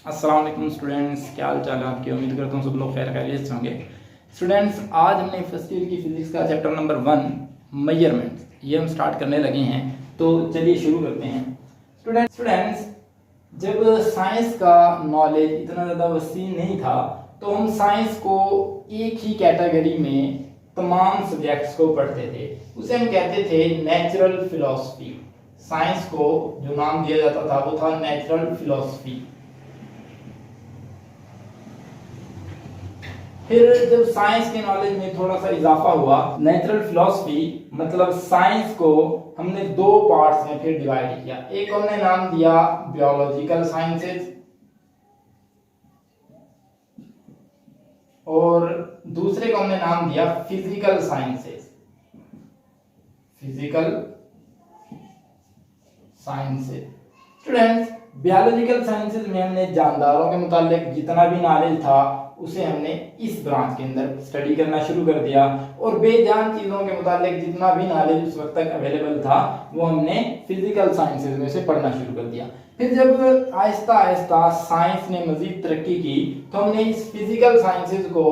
अस्सलाम वालेकुम स्टूडेंट्स, क्या हाल चाल है आपकी। उम्मीद करता हूँ सब लोग खैर खैरियत से होंगे। स्टूडेंट्स, आज हमने फर्स्ट ईयर की फिजिक्स का चैप्टर नंबर 1 मेजरमेंट्स ये हम स्टार्ट करने लगे हैं। तो चलिए शुरू करते हैं। स्टूडेंट्स, जब साइंस का नॉलेज इतना ज़्यादा वसी नहीं था तो हम साइंस को एक ही कैटेगरी में तमाम सब्जेक्ट्स को पढ़ते थे। उसे हम कहते थे नेचुरल फिलॉसफी। साइंस को जो नाम दिया जाता था वो था नेचुरल फिलॉसफी। फिर जब साइंस के नॉलेज में थोड़ा सा इजाफा हुआ, नेचुरल फिलॉसफी मतलब साइंस को हमने दो पार्ट्स में फिर डिवाइड किया। एक हमने नाम दिया बियोलॉजिकल साइंसेज और दूसरे को हमने नाम दिया physical sciences. Physical sciences students, biological sciences में हमने जानदारों के मुतालिक जितना भी नॉलेज था उसे हमने इस ब्रांच के अंदर स्टडी करना शुरू कर दिया और बेजान चीज़ों के मुतालिक जितना भी नॉलेज उस वक्त तक अवेलेबल था वो हमने फिजिकल साइंसेज में से पढ़ना शुरू कर दिया। फिर जब आहिस्ता आहिस्ता साइंस ने मजीद तरक्की की तो हमने इस फिजिकल साइंसेज को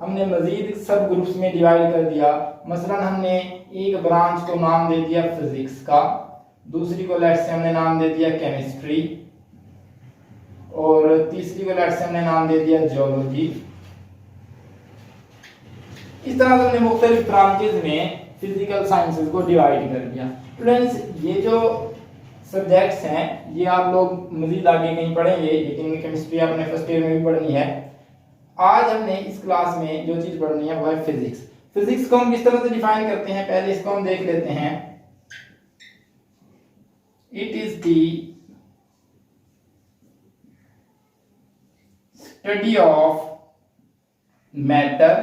हमने मजीद सब ग्रुप्स में डिवाइड कर दिया। मसलन हमने एक ब्रांच को नाम दे दिया फिजिक्स का, दूसरी को लेट्स से हमने नाम दे दिया केमिस्ट्री और तीसरी को लेट्स से हमने नाम दे दिया जियोलॉजी। इस तरह से हमने मुख्तलिफ ब्रांचेज में फिजिकल साइंसेज को डिवाइड कर दिया। स्टूडेंट्स, ये जो सब्जेक्ट्स हैं ये आप लोग मजीद आगे कहीं पढ़ेंगे, लेकिन केमिस्ट्री आपने फर्स्ट ईयर में भी पढ़नी है। आज हमने इस क्लास में जो चीज पढ़नी है वो है फिजिक्स। फिजिक्स को हम किस तरह से डिफाइन करते हैं पहले इसको हम देख लेते हैं। It is the study of matter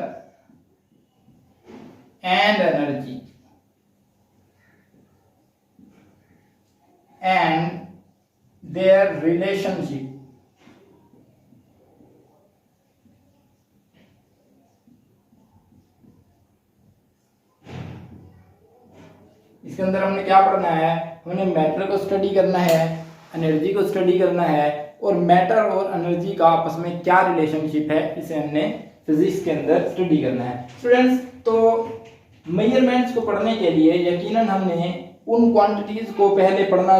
and energy and their relationship इसके अंदर हमने क्या पढ़ना है, हमने मैटर को स्टडी करना है, एनर्जी को स्टडी करना है और मैटर और एनर्जी का आपस में क्या रिलेशनशिप है इसे हमने फिजिक्स के अंदर स्टडी करना है। स्टूडेंट्स, तो मेजरमेंट्स को पढ़ने के लिए यकीनन हमने उन क्वांटिटीज को पहले पढ़ना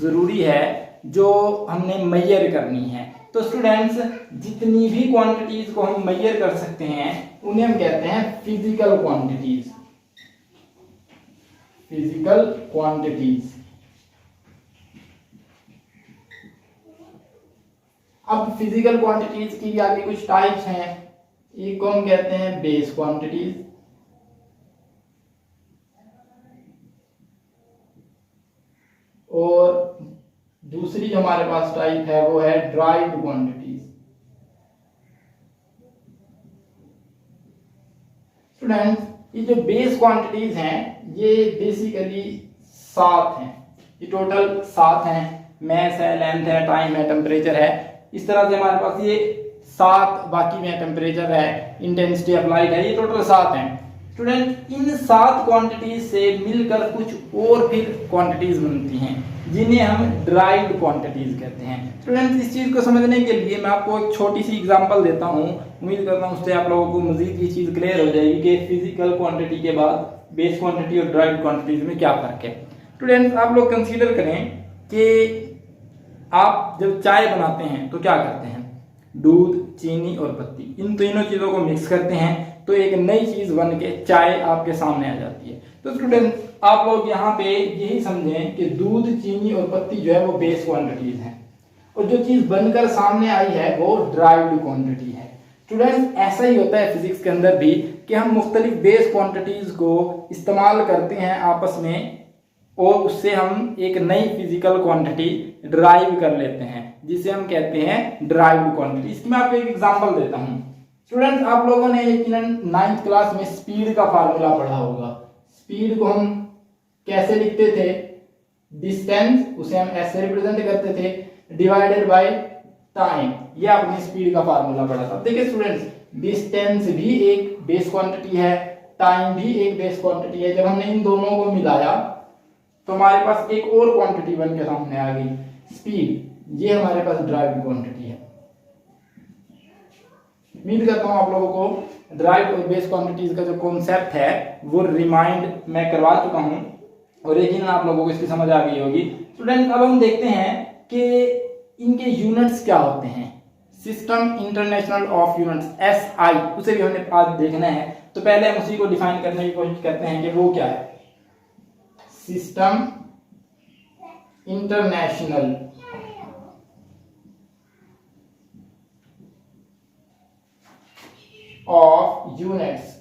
जरूरी है जो हमने मेजर करनी है। तो स्टूडेंट्स, जितनी भी क्वांटिटीज को हम मेजर कर सकते हैं उन्हें हम कहते हैं फिजिकल क्वांटिटीज। Physical quantities. अब फिजिकल क्वांटिटीज की भी आगे कुछ टाइप्स हैं। एक को हम कहते हैं बेस क्वांटिटीज और दूसरी जो हमारे पास टाइप है वो है ड्राइव्ड क्वांटिटीज। स्टूडेंट्स, ये जो बेस क्वांटिटीज हैं ये बेसिकली 7 हैं। ये टोटल 7 हैं। मैस है, लेंथ है, टाइम है, टेम्परेचर है। इस तरह से हमारे पास ये 7, बाकी में टेम्परेचर है, इंटेंसिटी ऑफ लाइट है, ये टोटल 7 हैं। स्टूडेंट, इन 7 क्वांटिटीज से मिलकर कुछ और फिर क्वांटिटीज बनती हैं जिन्हें हम ड्राइव्ड क्वांटिटीज कहते हैं। स्टूडेंट, इस चीज को समझने के लिए मैं आपको एक छोटी सी एग्जांपल देता हूं। उम्मीद करता हूं उससे आप लोगों को मजीद ये चीज क्लियर हो जाएगी कि फिजिकल क्वांटिटी के बाद बेस क्वांटिटी और ड्राइव्ड क्वांटिटीज में क्या फर्क है। स्टूडेंट्स, आप लोग कंसीडर करें कि आप जब चाय बनाते हैं तो क्या करते हैं, दूध, चीनी और पत्ती, इन तीनों चीजों को मिक्स करते हैं तो एक नई चीज बन के चाय आपके सामने आ जाती है। तो स्टूडेंट, आप लोग यहाँ पे यही समझें कि दूध, चीनी और पत्ती जो है वो बेस क्वांटिटीज हैं और जो चीज बनकर सामने आई है वो ड्राइव्ड क्वांटिटी है। स्टूडेंट्स, ऐसा ही होता है फिजिक्स के अंदर भी कि हम मुख्तलिफ बेस क्वांटिटीज को इस्तेमाल करते हैं आपस में और उससे हम एक नई फिजिकल क्वांटिटी ड्राइव कर लेते हैं जिसे हम कहते हैं ड्राइव्ड क्वांटिटी। इसकी मैं आपको एक एग्जांपल देता हूं। स्टूडेंट्स, आप लोगों ने यकीनन 9th क्लास में स्पीड का फार्मूला पढ़ा होगा। स्पीड को हम कैसे लिखते थे, डिस्टेंस उसे हम ऐसे रिप्रेजेंट करते थे डिवाइडेड बाय टाइम। ये आपने स्पीड का फार्मूला पढ़ा था। देखिए स्टूडेंट्स, डिस्टेंस भी एक बेस क्वांटिटी है, टाइम भी एक बेस क्वांटिटी है। जब हमने इन दोनों को मिलाया तो हमारे पास एक और क्वांटिटी बन के सामने आ गई, स्पीड। ये हमारे पास ड्राइव्ड क्वांटिटी है। उम्मीद करता हूँ आप लोगों को ड्राइव्ड और बेस क्वांटिटीज का जो कॉन्सेप्ट है वो रिमाइंड मैं करवा चुका हूँ और यकीनन आप लोगों को इसकी समझ आ गई होगी। स्टूडेंट अब हम देखते हैं कि इनके यूनिट्स क्या होते हैं। System international of units SI, उसे भी हमने आज देखना है। तो पहले हम उसी को डिफाइन करने की कोशिश करते हैं कि वो क्या है। System international of units.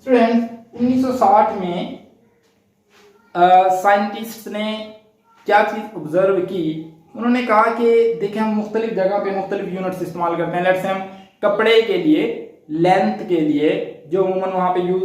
Students 1960 में साइंटिस्ट ने क्या चीज ऑब्जर्व की, उन्होंने कहा कि देखिए हम मुख्तलिफ जगह पे मुख्तलिफ यूनिट्स इस्तेमाल करते हैं। लेट्स से हम कपड़े के लिए लेंथ के लिए जो अमूमन वहां पे यूज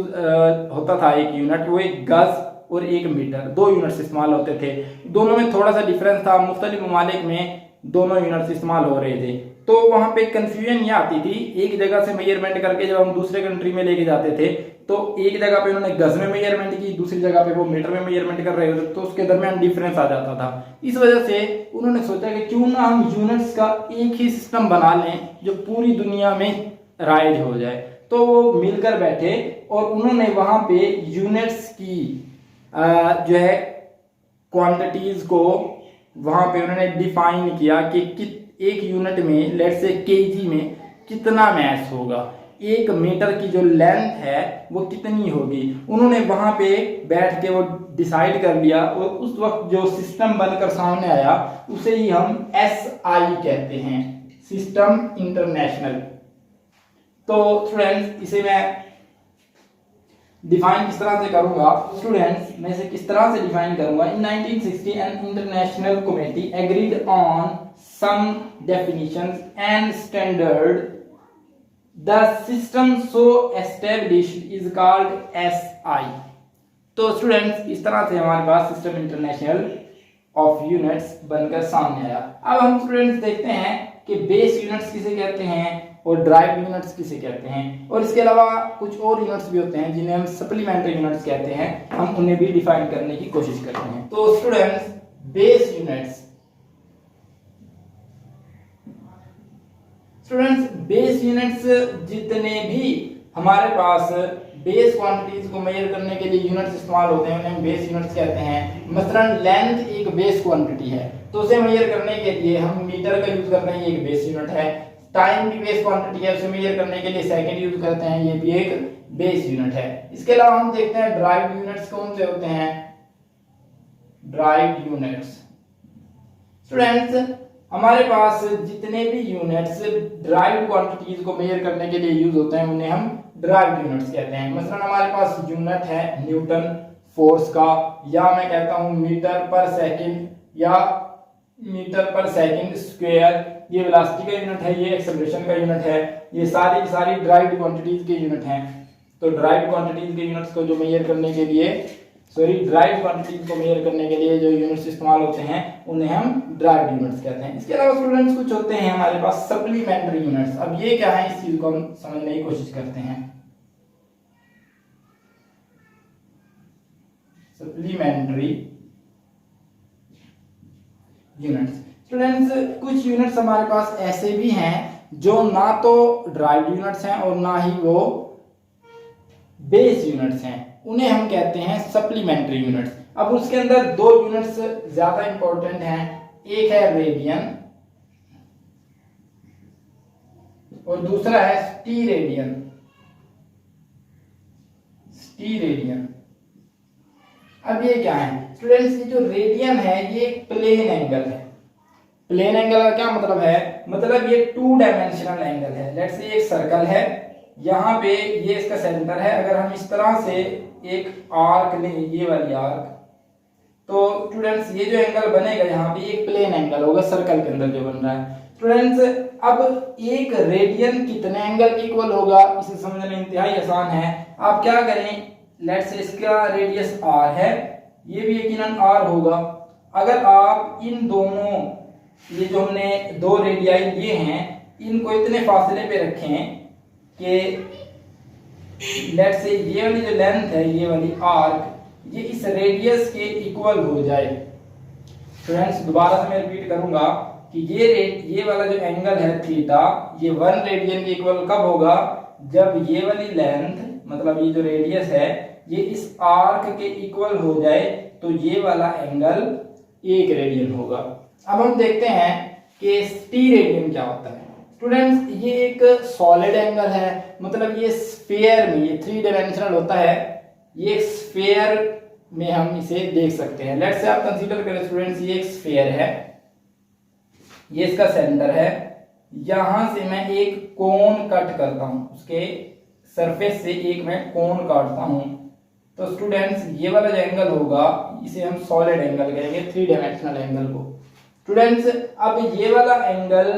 होता था एक यूनिट, वो एक गज और एक मीटर, 2 यूनिट्स इस्तेमाल होते थे। दोनों में थोड़ा सा डिफरेंस था, मुख्तलिफ ममालिक में दोनों यूनिट्स इस्तेमाल हो रहे थे। तो वहां पे कंफ्यूजन ये आती थी, एक जगह से मेजरमेंट करके जब हम दूसरे कंट्री में लेके जाते थे तो एक जगह पे उन्होंने गज में मेजरमेंट की, दूसरी जगह पे वो मीटर में मेजरमेंट कर रहे होते, तो उसके दरमियान डिफरेंस आ जाता था। इस वजह से उन्होंने सोचा कि क्यों ना हम यूनिट्स का एक ही सिस्टम बना लें जो पूरी दुनिया में राइज हो जाए। तो वो मिलकर बैठे और उन्होंने वहां पे यूनिट्स की जो है क्वांटिटीज को वहां पे उन्होंने डिफाइन किया कि एक यूनिट में लेट्स से केजी में कितना मैस होगा, 1 मीटर की जो लेंथ है वो कितनी होगी। उन्होंने वहां पे बैठ के वो डिसाइड कर लिया और उस वक्त जो सिस्टम बनकर सामने आया उसे ही हम SI कहते हैं, सिस्टम इंटरनेशनल। तो स्टूडेंट्स इसे मैं डिफाइन किस तरह से करूंगा, स्टूडेंट्स मैं इसे किस तरह से डिफाइन करूंगा। In 1960 an international committee agreed on some definitions and standard, the system so established is called SI। तो स्टूडेंट्स इस तरह से हमारे पास सिस्टम इंटरनेशनल ऑफ यूनिट्स बनकर सामने आया। अब हम स्टूडेंट्स देखते हैं कि बेस यूनिट्स किसे कहते हैं और ड्राइव यूनिट्स किसे कहते हैं, और इसके अलावा कुछ और यूनिट्स भी होते हैं जिन्हें हम सप्लीमेंट्री यूनिट्स कहते हैं, हम उन्हें भी डिफाइन करने की कोशिश करते हैं। तो students base units, base units जितने भी हमारे पास बेस क्वांटिटीज को मेजर करने के लिए यूनिट्स इस्तेमाल होते हैं उन्हें हम बेस यूनिट्स कहते हैं। मसलन लेंथ एक बेस क्वांटिटी है तो उसे मेजर करने के लिए हम मीटर का यूज करते हैं, ये एक बेस यूनिट है। टाइम भी बेस क्वांटिटी है, उसे मेजर करने के लिए सेकंड यूज करते हैं, ये भी एक बेस यूनिट है। इसके अलावा हम देखते हैं ड्राइव यूनिट्स कौन से होते हैं। ड्राइव यूनिट्स स्टूडेंट्स हमारे पास जितने भी यूनिट्स ड्राइव क्वांटिटीज को मेजर करने के लिए यूज होते हैं उन्हें हम ड्राइव यूनिट्स कहते हैं। मसलन हमारे पास यूनिट है न्यूटन फोर्स का, या मैं कहता हूं मीटर पर सेकंड या मीटर पर सेकंड स्क्वायर, ये वेलोसिटी का यूनिट है, ये एक्सेलरेशन का यूनिट है, ये सारी ड्राइव्ड क्वांटिटीज के यूनिट हैं। तो ड्राइव्ड क्वांटिटीज के यूनिट्स को जो मेजर करने के लिए ड्राइव्ड क्वांटिटीज को मेजर करने के लिए जो यूनिट्स इस्तेमाल होते हैं उन्हें हम ड्राइव्ड यूनिट्स कहते हैं। इसके अलावा स्टूडेंट्स कुछ होते हैं हमारे पास सप्लीमेंट्री यूनिट्स। अब ये क्या है, इस चीज को हम समझने की कोशिश करते हैं। सप्लीमेंट्री यूनिट्स स्टूडेंट्स कुछ यूनिट्स हमारे पास ऐसे भी हैं जो ना तो ड्राइव्ड यूनिट्स हैं और ना ही वो बेस यूनिट्स हैं, उन्हें हम कहते हैं सप्लीमेंट्री यूनिट्स। अब उसके अंदर 2 यूनिट्स ज्यादा इंपॉर्टेंट हैं, एक है रेडियन और दूसरा है स्टीरेडियन। स्टीरेडियन अब ये क्या है स्टूडेंट्स, ये जो रेडियन है ये एक प्लेन एंगल है। प्लेन एंगल का क्या मतलब है, मतलब ये 2 डायमेंशनल एंगल है। लेट्स से एक सर्कल है, यहाँ पे ये इसका सेंटर है। अगर हम इस तरह से एक आर्क लें, ये वाली आर्क, तो स्टूडेंट्स ये जो एंगल बनेगा यहाँ पे एक प्लेन एंगल होगा सर्कल के अंदर जो बन रहा है। स्टूडेंट्स अब एक रेडियन कितने एंगल के इक्वल होगा, इसे समझना इंतहाई आसान है। आप क्या करें, लेट्स से इसका रेडियस r है, ये भी यकीनन r होगा। अगर आप इन दोनों, ये जो हमने 2 रेडियाई लिए हैं, इनको इतने फासले पे रखें कि लेट्स से ये वाली जो लेंथ है, ये वाली आर्क, ये इस रेडियस के इक्वल हो जाए। फ्रेंड्स दोबारा से मैं रिपीट करूंगा कि ये वाला जो एंगल है थीटा, ये 1 रेडियन के इक्वल कब होगा, जब ये वाली लेंथ मतलब ये जो रेडियस है ये इस आर्क के इक्वल हो जाए, तो ये वाला एंगल 1 रेडियन होगा। अब हम देखते हैं कि टी रेडियन क्या होता है। स्टूडेंट्स, ये एक सॉलिड एंगल है, मतलब ये स्फीयर में, ये 3 डायमेंशनल होता है, ये स्फीयर में हम इसे देख सकते हैं। लेट्स से आप कंसीडर करें स्टूडेंट्स, ये एक स्फीयर है, ये इसका सेंटर है, यहां से मैं एक कोन कट करता हूं, उसके सरफेस से एक मैं कोन काटता हूं, तो स्टूडेंट्स ये वाला जो एंगल होगा इसे हम सॉलिड एंगल कहेंगे, 3 डायमेंशनल एंगल को। स्टूडेंट्स, अब ये वाला एंगल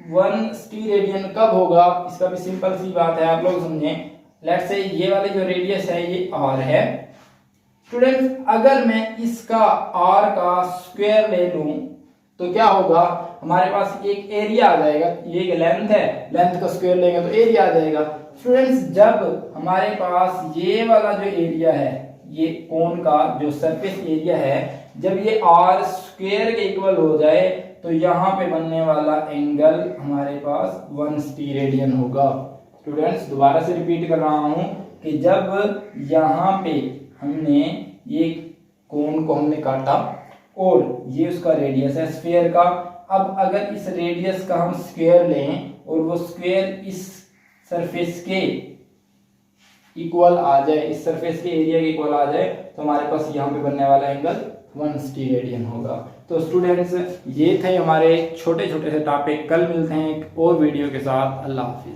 1 रेडियन कब होगा, इसका भी सिंपल सी बात है, आप लोग समझें। लेट्स से ये वाली जो रेडियस है ये r है। स्टूडेंट्स, अगर मैं इसका r का स्क्वायर ले लूं तो क्या होगा, हमारे पास एक एरिया आ जाएगा, ये एक लेंथ है, लेंथ का स्क्वायर लेंगे तो एरिया आ जाएगा। स्टूडेंट्स, जब हमारे पास ये वाला जो एरिया है, ये कोन का जो सरफेस एरिया है, जब ये r स्क्वायर के इक्वल हो जाए तो यहाँ पे बनने वाला एंगल हमारे पास 1 रेडियन होगा। स्टूडेंट्स, दोबारा से रिपीट कर रहा हूं कि जब यहाँ पे हमने ये कोन को हमने काटा और ये उसका रेडियस है स्फीयर का, अब अगर इस रेडियस का हम स्क्वायर लें और वो स्क्वायर इस सरफेस के इक्वल आ जाए, इस सरफेस के एरिया के इक्वल आ जाए, तो हमारे पास यहाँ पे बनने वाला एंगल 1 रेडियन होगा। तो स्टूडेंट्स, ये थे हमारे छोटे छोटे से टॉपिक। कल मिलते हैं एक और वीडियो के साथ। अल्लाह हाफिज।